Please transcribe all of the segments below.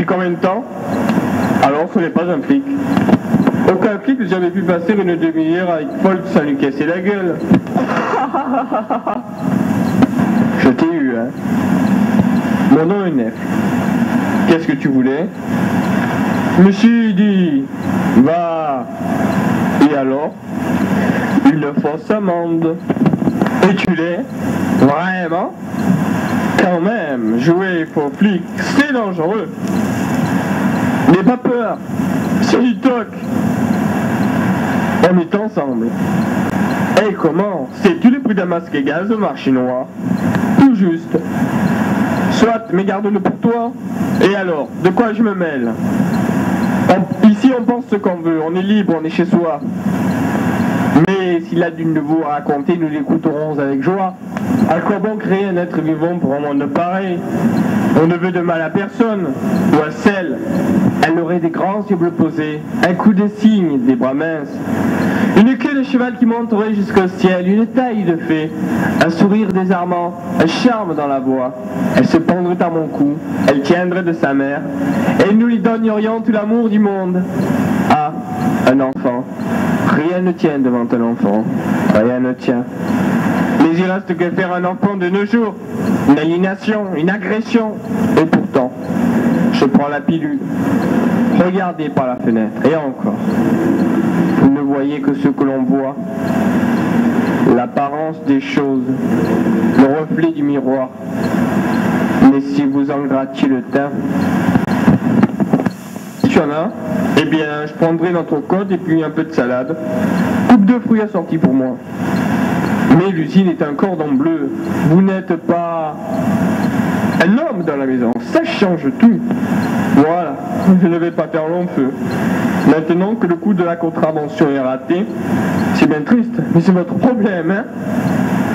Depuis combien de temps? Alors ce n'est pas un flic. Aucun flic n'a jamais pu passer une demi-heure avec Paul sans lui casser la gueule. Je t'ai eu, hein. Mon nom est Nef. Qu'est-ce que tu voulais? Je me suis dit, va. Et alors? Une fausse amende. Et tu l'es? Vraiment? Quand même, jouer faux flic, c'est dangereux. N'aie pas peur, c'est du toc. On est ensemble. Et comment? Sais-tu le prix d'un masque et gaz au marché noir? Tout juste. Soit, mais garde-le pour toi. Et alors, de quoi je me mêle? Ici on pense ce qu'on veut, on est libre, on est chez soi. Mais s'il a d'une de vous à raconter, nous l'écouterons avec joie. À quoi bon créer un être vivant pour un monde pareil? On ne veut de mal à personne, ou à celle. Elle aurait des grands yeux bleus posés, un coup de cygne, des bras minces, une queue de cheval qui monterait jusqu'au ciel, une taille de fée, un sourire désarmant, un charme dans la voix. Elle se pendrait à mon cou, elle tiendrait de sa mère, et nous lui donnerions tout l'amour du monde. Ah, un enfant. Rien ne tient devant un enfant, rien ne tient. Mais il reste que faire un enfant de nos jours, une aliénation, une agression. Et pourtant, je prends la pilule. Regardez par la fenêtre, et encore. Vous ne voyez que ce que l'on voit, l'apparence des choses, le reflet du miroir. Mais si vous en grattiez le teint, si tu en as, eh bien je prendrai notre côte et puis un peu de salade. Coupe de fruits assortis pour moi. Mais l'usine est un cordon bleu. Vous n'êtes pas un homme dans la maison. Ça change tout. Voilà, je ne vais pas faire long feu. Maintenant que le coup de la contravention est raté, c'est bien triste, mais c'est votre problème, hein.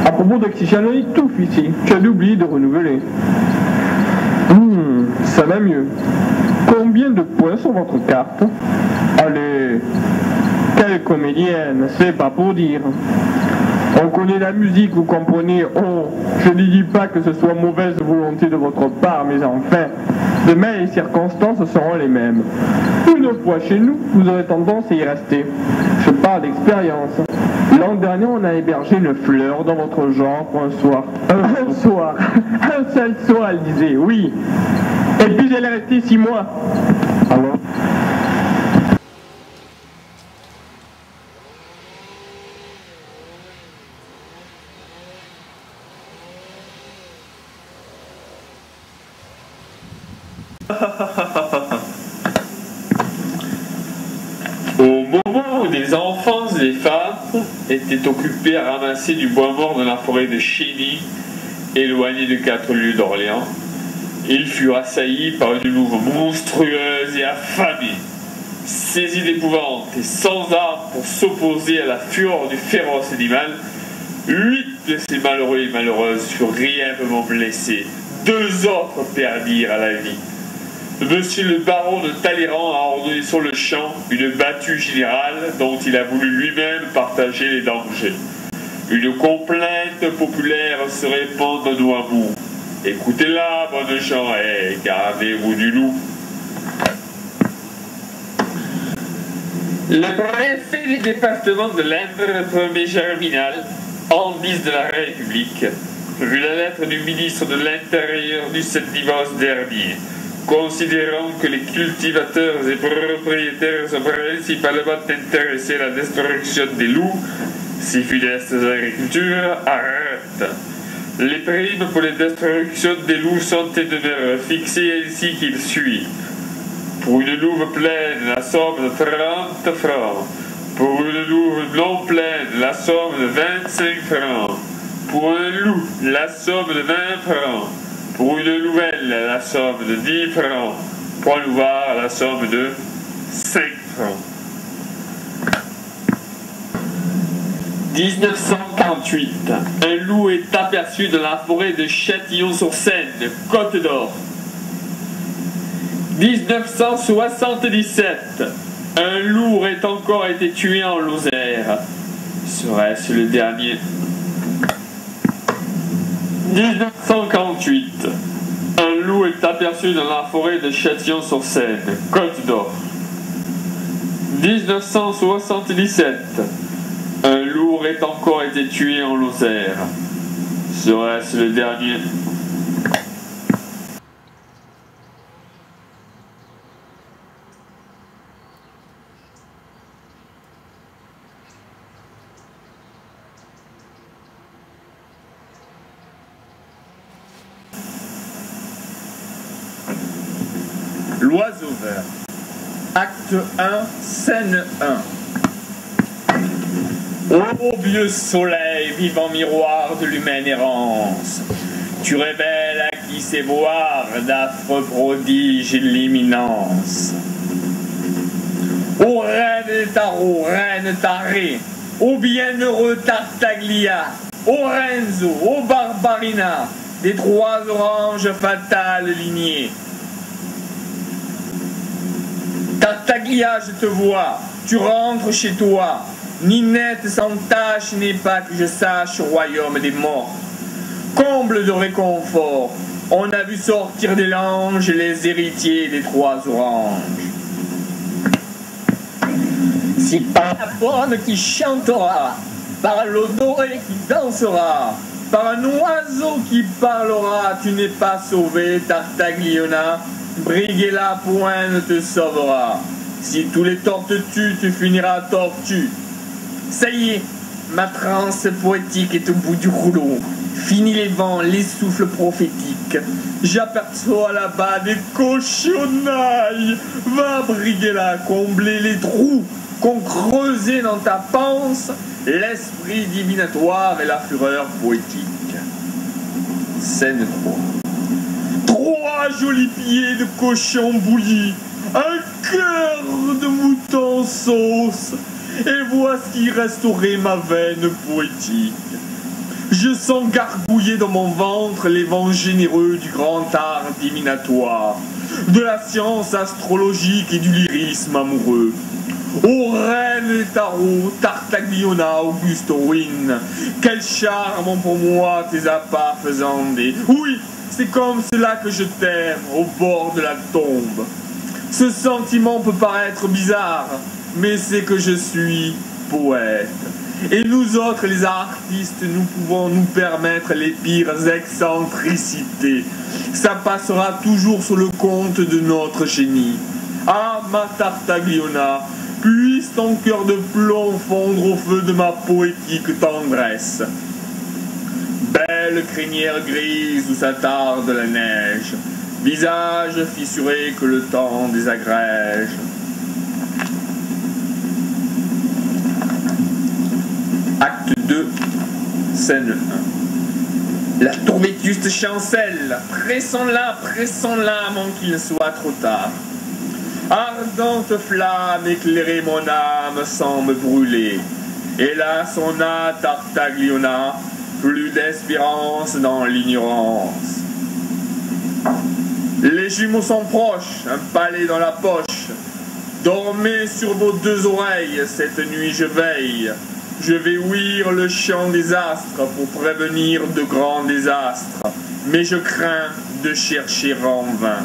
À propos d'oxygène, on étouffe ici. Tu as oublié de renouveler. Ça va mieux. Combien de points sur votre carte? Allez, quelle comédienne, c'est pas pour dire. On connaît la musique, vous comprenez. Oh, je ne dis pas que ce soit mauvaise volonté de votre part, mais enfin, demain les circonstances seront les mêmes. Une fois chez nous, vous aurez tendance à y rester. Je parle d'expérience. L'an dernier, on a hébergé une fleur dans votre genre pour un soir. Un soir. Un seul soir, elle disait, oui. Et puis elle est restée 6 mois. Alors Au moment où des enfants et des femmes étaient occupés à ramasser du bois mort dans la forêt de Chény, éloignée de 4 lieues d'Orléans, ils furent assaillis par une louve monstrueuse et affamée. Saisis d'épouvante et sans armes pour s'opposer à la fureur du féroce animal, 8 de ces malheureux et malheureuses furent grièvement blessés. 2 autres perdirent la vie. Monsieur le baron de Talleyrand a ordonné sur le champ une battue générale dont il a voulu lui-même partager les dangers. Une complainte populaire se répand de nous à vous. Écoutez-la, bonnes gens, et gardez-vous du loup. Le préfet du département de l'Indre, premier Germinal, en 10 de la République, vu la lettre du ministre de l'Intérieur du 7 dimanche dernier, considérant que les cultivateurs et propriétaires sont principalement intéressés à la destruction des loups, si funestes à l'agriculture, arrête. Les primes pour les destructions des loups sont et demeurent fixées ainsi qu'il suit. Pour une louve pleine, la somme de 30 francs. Pour une louve non pleine, la somme de 25 francs. Pour un loup, la somme de 20 francs. Pour une nouvelle, la somme de 10 francs. Pour un louvard, la somme de 5 francs. 1948. Un loup est aperçu dans la forêt de Châtillon-sur-Seine, Côte d'Or. 1977. Un loup aurait encore été tué en Lozère. Serait-ce le dernier? 1948. Un loup est aperçu dans la forêt de Châtillon-sur-Seine, Côte d'Or. 1977. Un loup aurait encore été tué en Lozère. Serait-ce le dernier? L'oiseau vert. Acte 1, scène 1. Ô vieux soleil, vivant miroir de l'humaine errance, tu révèles à qui sait voir d'affreux prodiges l'imminence. Ô reine des tarots, reine tarée, ô bienheureux Tartaglia, ô Renzo, ô Barbarina, des trois oranges fatales lignées. Tartaglia, je te vois, tu rentres chez toi. Ninette sans tâche n'est pas que je sache au royaume des morts. Comble de réconfort, on a vu sortir des langes les héritiers des trois oranges. Si par la bonne qui chantera, par l'eau dorée qui dansera, par un oiseau qui parlera, tu n'es pas sauvé, Tartagliona, briguer la pointe te sauvera. Si tous les torts te tuent, tu finiras tortue. Ça y est, ma transe poétique est au bout du rouleau. Fini les vents, les souffles prophétiques. J'aperçois là-bas des cochonnailles. Va briguer là, combler les trous qu'ont creusé dans ta panse l'esprit divinatoire et la fureur poétique. Scène 3. 3 jolis pieds de cochon bouilli, un cœur de mouton sauce, et voici restaurer ma veine poétique. Je sens gargouiller dans mon ventre les vents généreux du grand art divinatoire, de la science astrologique et du lyrisme amoureux. Ô reine des tarots, Tartagliona, Auguste Wynne, quel charme ont pour moi tes appas faisandés. Oui, c'est comme cela que je t'aime, au bord de la tombe. Ce sentiment peut paraître bizarre, mais c'est que je suis poète. Et nous autres, les artistes, nous pouvons nous permettre les pires excentricités. Ça passera toujours sur le compte de notre génie. Ah, ma Tartagliona, puisse ton cœur de plomb fondre au feu de ma poétique tendresse. Belle crinière grise où s'attarde la neige, visage fissuré que le temps désagrège. Acte 2, scène 1. La tour vétuste chancelle, pressons-la avant qu'il ne soit trop tard. Ardente flamme, éclairer mon âme sans me brûler. Hélas, on a, Tartagliona, plus d'espérance dans l'ignorance. Les jumeaux sont proches, un palais dans la poche. Dormez sur vos deux oreilles, cette nuit je veille. Je vais ouïr le chant des astres pour prévenir de grands désastres, mais je crains de chercher en vain.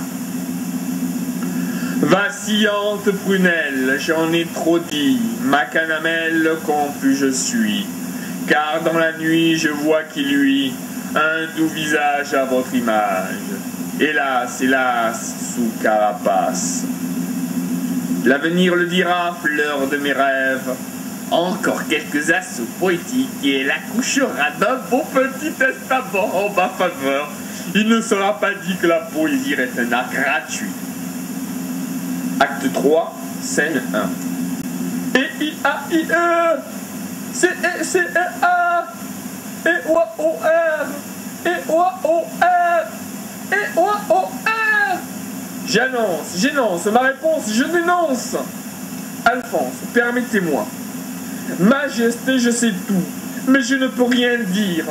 Vacillante prunelle, j'en ai trop dit, ma canamelle confus je suis, car dans la nuit je vois qui luit un doux visage à votre image. Hélas, hélas, sous carapace. L'avenir le dira, fleur de mes rêves. Encore quelques assauts poétiques et elle accouchera d'un beau petit testament en ma faveur. Il ne sera pas dit que la poésie est un art gratuit. Acte 3, scène 1. E-I-A-I-E C-E-C-E-A E-O-O-R E-O-O-R E-O-O-R J'annonce, ma réponse, je dénonce. Alphonse, permettez-moi. Majesté, je sais tout, mais je ne peux rien dire.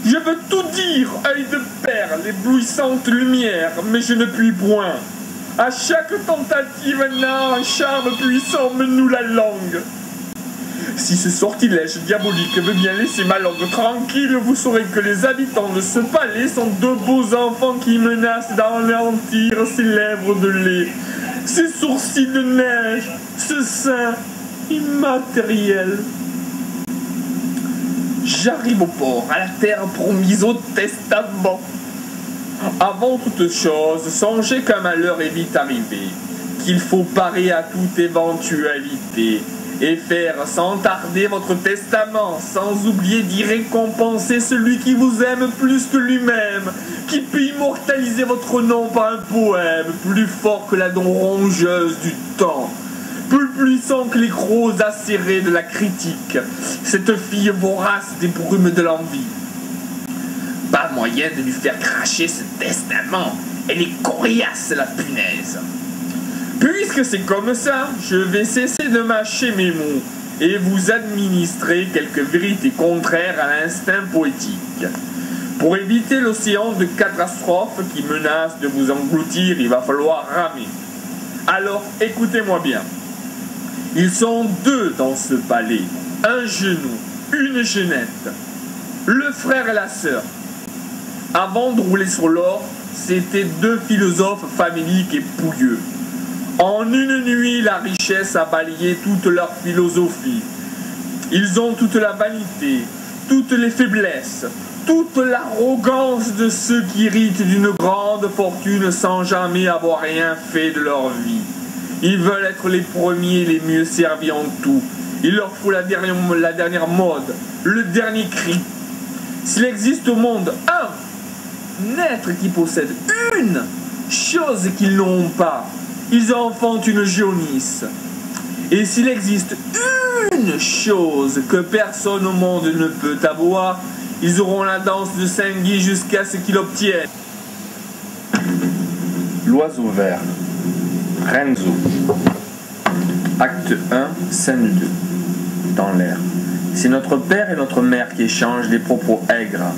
Je veux tout dire, œil de perle, éblouissante lumière, mais je ne puis point. À chaque tentative, un charme puissant me noue la langue. Si ce sortilège diabolique veut bien laisser ma langue tranquille, vous saurez que les habitants de ce palais sont de beaux enfants qui menacent d'anéantir ces lèvres de lait, ces sourcils de neige, ce sein immatériel. J'arrive au port, à la terre promise au testament. Avant toute chose, songez qu'un malheur est vite arrivé, qu'il faut parer à toute éventualité et faire sans tarder votre testament, sans oublier d'y récompenser celui qui vous aime plus que lui-même, qui peut immortaliser votre nom par un poème plus fort que la dent rongeuse du temps, plus puissant que les crocs acérés de la critique, cette fille vorace des brumes de l'envie. Pas moyen de lui faire cracher ce testament, elle est coriace la punaise. Puisque c'est comme ça, je vais cesser de mâcher mes mots et vous administrer quelques vérités contraires à l'instinct poétique. Pour éviter l'océan de catastrophes qui menace de vous engloutir, il va falloir ramer. Alors écoutez-moi bien. Ils sont deux dans ce palais, un genou, une genette, le frère et la sœur. Avant de rouler sur l'or, c'étaient deux philosophes faméliques et pouilleux. En une nuit, la richesse a balayé toute leur philosophie. Ils ont toute la vanité, toutes les faiblesses, toute l'arrogance de ceux qui héritent d'une grande fortune sans jamais avoir rien fait de leur vie. Ils veulent être les premiers et les mieux servis en tout. Il leur faut la dernière mode, le dernier cri. S'il existe au monde un être qui possède une chose qu'ils n'ont pas, ils enfantent une géonisse. Et s'il existe une chose que personne au monde ne peut avoir, ils auront la danse de Saint-Guy jusqu'à ce qu'ils l'obtiennent. L'oiseau vert. Renzo. Acte 1, scène 2. Dans l'air. C'est notre père et notre mère qui échangent des propos aigres.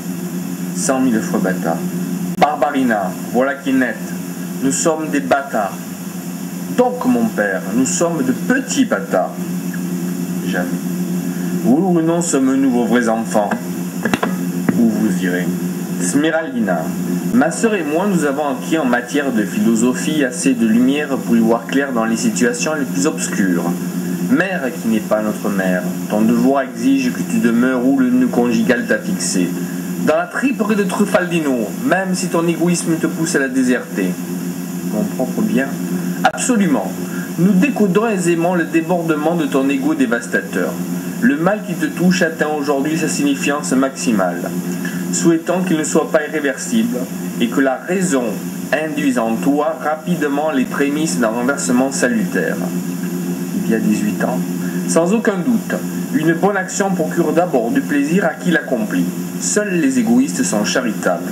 100 000 fois bâtard. Barbarina, voilà qui est net. Nous sommes des bâtards. Donc, mon père, nous sommes de petits bâtards. Jamais. Oui ou non sommes-nous vos vrais enfants? Où vous irez. Smeraldina. Ma sœur et moi, nous avons acquis en matière de philosophie assez de lumière pour y voir clair dans les situations les plus obscures. Mère qui n'est pas notre mère, ton devoir exige que tu demeures où le nœud conjugal t'a fixé. Dans la triperie de Truffaldino, même si ton égoïsme te pousse à la déserter. Mon propre bien? Absolument. Nous décoderons aisément le débordement de ton égo dévastateur. Le mal qui te touche atteint aujourd'hui sa signifiance maximale. Souhaitons qu'il ne soit pas irréversible et que la raison induise en toi rapidement les prémices d'un renversement salutaire. Il y a 18 ans, sans aucun doute, une bonne action procure d'abord du plaisir à qui l'accomplit. Seuls les égoïstes sont charitables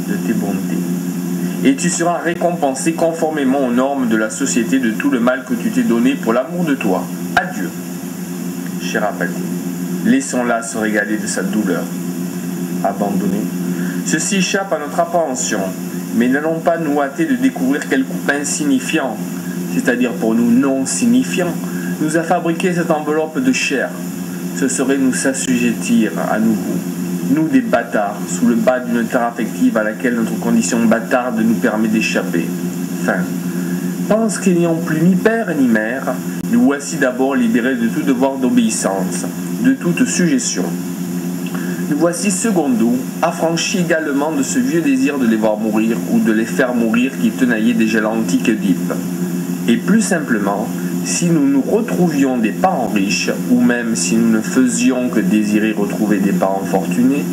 de tes bontés. Et tu seras récompensé conformément aux normes de la société de tout le mal que tu t'es donné pour l'amour de toi. Adieu. Cher Apathie, laissons-la se régaler de sa douleur. Abandonné. Ceci échappe à notre appréhension, mais n'allons pas nous hâter de découvrir quel coup insignifiant, c'est-à-dire pour nous non signifiant, nous a fabriqué cette enveloppe de chair. Ce serait nous s'assujettir à nouveau, nous des bâtards, sous le bas d'une terre affective à laquelle notre condition bâtarde nous permet d'échapper. Fin. Pense qu'il n'y a plus ni père ni mère, nous voici d'abord libérés de tout devoir d'obéissance, de toute suggestion. Nous voici secondo, affranchis également de ce vieux désir de les voir mourir ou de les faire mourir qui tenaillait déjà l'antique Oedipe. Et plus simplement, si nous nous retrouvions des parents riches, ou même si nous ne faisions que désirer retrouver des parents fortunés,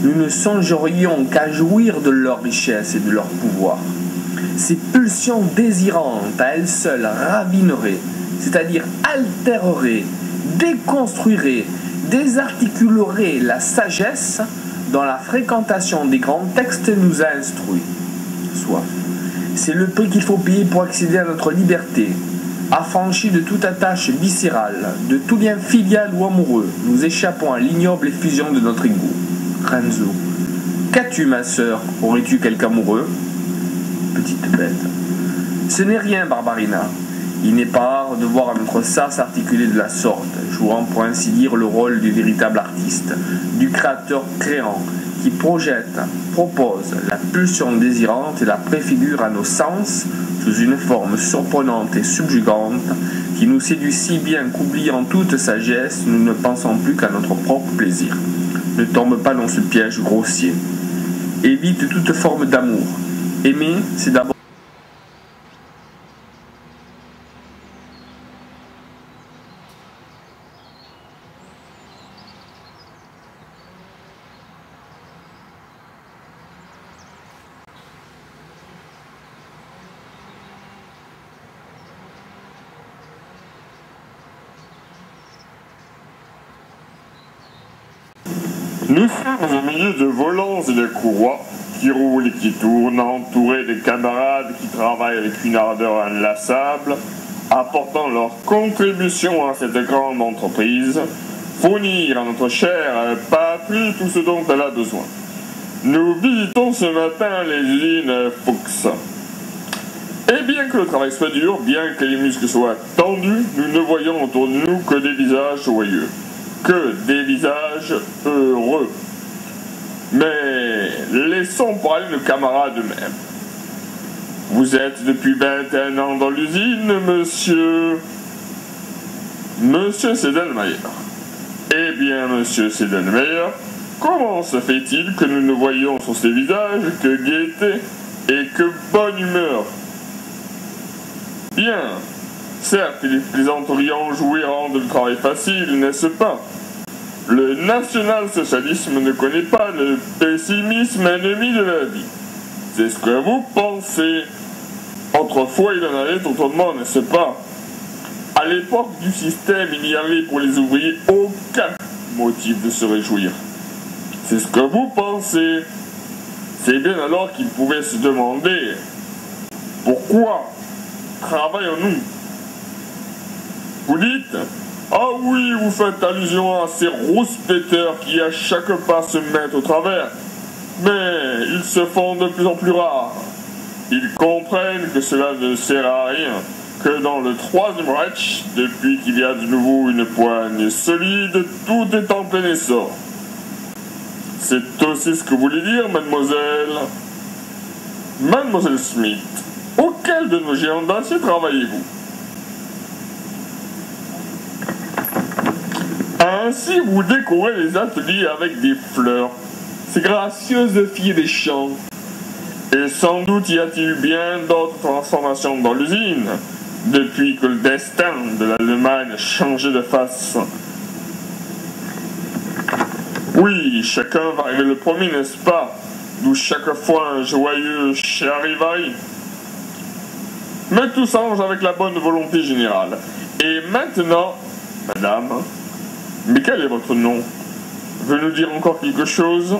nous ne songerions qu'à jouir de leur richesse et de leur pouvoir. Ces pulsions désirantes à elles seules ravineraient, c'est-à-dire altéreraient, déconstruiraient, désarticulerait la sagesse dont la fréquentation des grands textes nous a instruits. Soif. C'est le prix qu'il faut payer pour accéder à notre liberté. Affranchis de toute attache viscérale, de tout lien filial ou amoureux, nous échappons à l'ignoble effusion de notre égo. Renzo. Qu'as-tu, ma sœur? Aurais-tu quelque amoureux? Petite bête. Ce n'est rien, Barbarina. Il n'est pas rare de voir notre ça s'articuler de la sorte. jouant pour ainsi dire le rôle du véritable artiste, du créateur créant, qui projette, propose la pulsion désirante et la préfigure à nos sens sous une forme surprenante et subjugante qui nous séduit si bien qu'oubliant toute sagesse, nous ne pensons plus qu'à notre propre plaisir. Ne tombe pas dans ce piège grossier. Évite toute forme d'amour. Aimer, c'est d'abord Nous sommes au milieu de volants et de courroies qui roulent et qui tournent, entourés de camarades qui travaillent avec une ardeur inlassable, apportant leur contribution à cette grande entreprise, fournir à notre chère patrie tout ce dont elle a besoin. Nous visitons ce matin les usines Fuchs. Et bien que le travail soit dur, bien que les muscles soient tendus, nous ne voyons autour de nous que des visages joyeux. Que des visages heureux. Mais laissons parler nos camarades eux-mêmes. Vous êtes depuis 21 ans dans l'usine, monsieur Sedelmayer. Eh bien, monsieur Sedelmayer, comment se fait-il que nous ne voyons sur ces visages que gaieté et que bonne humeur? Bien. Certes, les plaisanteries enjouées rendent le travail facile, n'est-ce pas? Le national-socialisme ne connaît pas le pessimisme ennemi de la vie. C'est ce que vous pensez. Autrefois, il en allait autrement, n'est-ce pas? À l'époque du système, il n'y avait pour les ouvriers aucun motif de se réjouir. C'est ce que vous pensez. C'est bien alors qu'ils pouvaient se demander pourquoi travaillons-nous? Vous dites, ah oui, vous faites allusion à ces rouspéteurs qui à chaque pas se mettent au travers, mais ils se font de plus en plus rares. Ils comprennent que cela ne sert à rien, que dans le Troisième Reich, depuis qu'il y a de nouveau une poigne solide, tout est en plein essor. C'est aussi ce que vous voulez dire, mademoiselle? Mademoiselle Smith, auquel de nos géants d'acier travaillez-vous? Ainsi, vous décorez les ateliers avec des fleurs, ces gracieuses filles des champs. Et sans doute y a-t-il bien d'autres transformations dans l'usine, depuis que le destin de l'Allemagne a changé de face. Oui, chacun va arriver le premier, n'est-ce pas? D'où chaque fois un joyeux charivari. Mais tout s'arrange avec la bonne volonté générale. Et maintenant, madame, mais quel est votre nom? Veut nous dire encore quelque chose?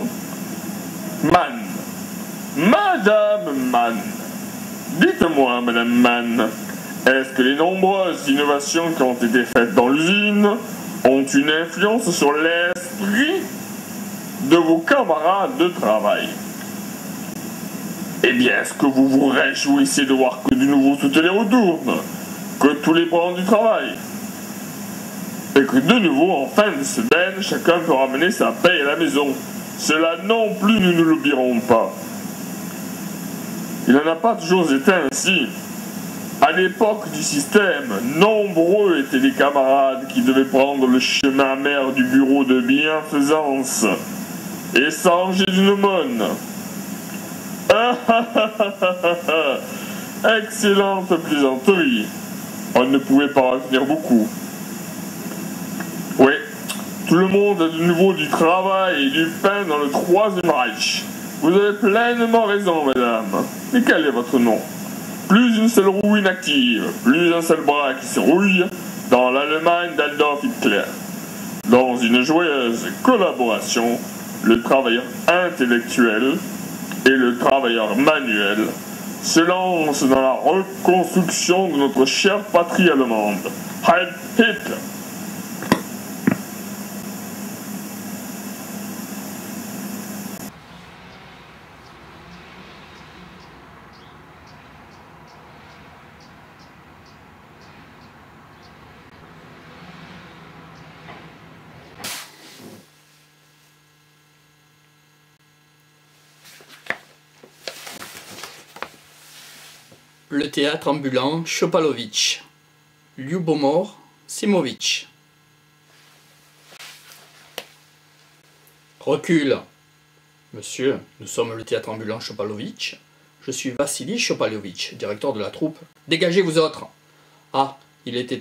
Mann. Madame Mann. Dites-moi, madame Mann, est-ce que les nombreuses innovations qui ont été faites dans l'usine ont une influence sur l'esprit de vos camarades de travail? Eh bien, est-ce que vous vous réjouissez de voir que de nouveau toutes les roues tournent, que tous les bras du travail, et que de nouveau, en fin de semaine, chacun peut ramener sa paye à la maison? Cela non plus, nous ne l'oublierons pas. Il n'en a pas toujours été ainsi. À l'époque du système, nombreux étaient les camarades qui devaient prendre le chemin amer du bureau de bienfaisance et s'arranger d'une aumône. Excellente plaisanterie. On ne pouvait pas retenir beaucoup. Oui, tout le monde a de nouveau du travail et du pain dans le Troisième Reich. Vous avez pleinement raison, madame. Mais quel est votre nom? Plus une seule roue inactive, plus un seul bras qui se rouille dans l'Allemagne d'Adolf Hitler. Dans une joyeuse collaboration, le travailleur intellectuel et le travailleur manuel se lancent dans la reconstruction de notre chère patrie allemande. Heil Hitler! Le théâtre ambulant Chopalovitch. Lyubomor Simovitch. Recule. Monsieur, nous sommes le théâtre ambulant Chopalovitch. Je suis Vassili Chopalovitch, directeur de la troupe. Dégagez vous autres. Ah, il était